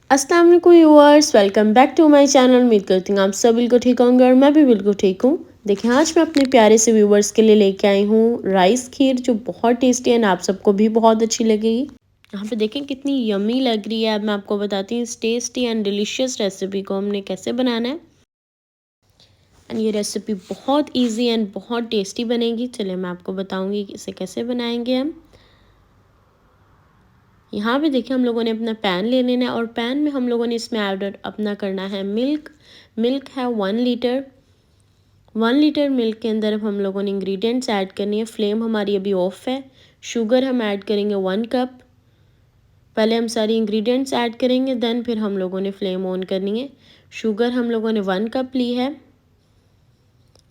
अस्सलाम वालेकुम viewers, welcome back to my channel. उम्मीद करती हूँ आप सब बिल्कुल ठीक होंगे और मैं भी बिल्कुल ठीक हूँ। देखिए आज मैं अपने प्यारे से व्यूअर्स के लिए लेके आई हूँ राइस खीर, जो बहुत टेस्टी है और आप सबको भी बहुत अच्छी लगेगी। यहाँ पे देखें कितनी यमी लग रही है। अब मैं आपको बताती हूँ इस टेस्टी एंड डिलीशियस रेसिपी को हमने कैसे बनाना है। एंड ये रेसिपी बहुत ईजी एंड बहुत टेस्टी बनेगी। चलिए मैं आपको बताऊँगी कि इसे कैसे बनाएंगे हम। यहाँ पे देखिए हम लोगों ने अपना पैन ले लेना है और पैन में हम लोगों ने इसमें ऐड अपना करना है मिल्क। मिल्क है 1 लीटर। 1 लीटर मिल्क के अंदर अब हम लोगों ने इंग्रेडिएंट्स ऐड करनी है। फ्लेम हमारी अभी ऑफ है। शुगर हम ऐड करेंगे 1 कप। पहले हम सारी इंग्रेडिएंट्स ऐड करेंगे, देन फिर हम लोगों ने फ्लेम ऑन करनी है। शुगर हम लोगों ने 1 कप ली है।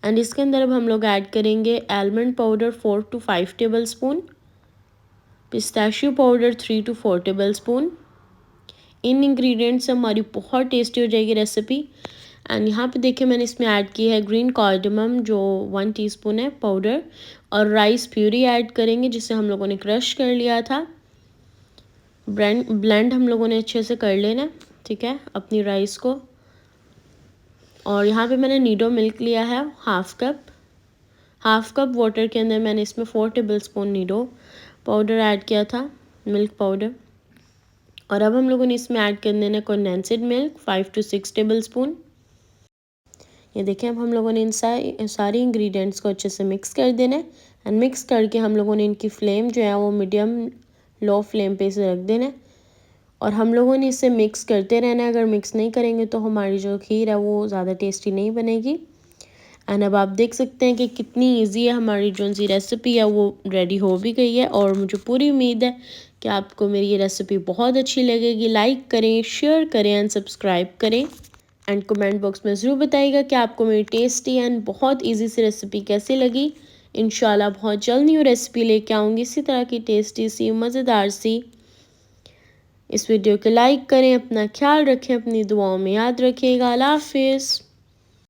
एंड इसके अंदर अब हम लोग ऐड करेंगे almond powder 4 to 5 table spoon, pistachio powder 3 to 4 table spoon. In ingredients से हमारी बहुत टेस्टी हो जाएगी रेसिपी। एंड यहाँ पे देखिए मैंने इसमें ऐड की है ग्रीन कार्डमम, जो 1 टीस्पून है पाउडर, और राइस प्यूरी ऐड करेंगे जिसे हम लोगों ने क्रश कर लिया था। ब्लेंड हम लोगों ने अच्छे से कर लेना, ठीक है, अपनी राइस को। और यहाँ पे मैंने नीडो मिल्क लिया है 1/2 कप। 1/2 कप वाटर के अंदर मैंने इसमें 4 table spoon Nido powder add किया था, मिल्क पाउडर। और अब हम लोगों ने इसमें ऐड कर देना condensed milk 5 to 6 table spoon. ये देखें अब हम लोगों ने इन सारी इंग्रेडिएंट्स को अच्छे से मिक्स कर देना है। एंड मिक्स करके हम लोगों ने इनकी फ्लेम जो है वो मीडियम लो फ्लेम पे से रख देना है। और हम लोगों ने इसे मिक्स करते रहना है। अगर मिक्स नहीं करेंगे तो हमारी जो खीर है वो ज़्यादा टेस्टी नहीं बनेगी। एंड अब आप देख सकते हैं कि कितनी इजी है हमारी जो सी रेसिपी है वो रेडी हो भी गई है। और मुझे पूरी उम्मीद है कि आपको मेरी ये रेसिपी बहुत अच्छी लगेगी। लाइक करें, शेयर करें एंड सब्सक्राइब करें। एंड कमेंट बॉक्स में ज़रूर बताइएगा कि आपको मेरी टेस्टी एंड बहुत इजी सी रेसिपी कैसी लगी। इंशाल्लाह बहुत जल्द न्यू रेसिपी लेके आऊँगी इसी तरह की टेस्टी सी मज़ेदार सी। इस वीडियो को लाइक करें, अपना ख्याल रखें, अपनी दुआओं में याद रखिएगा। अल्लाह हाफिज़।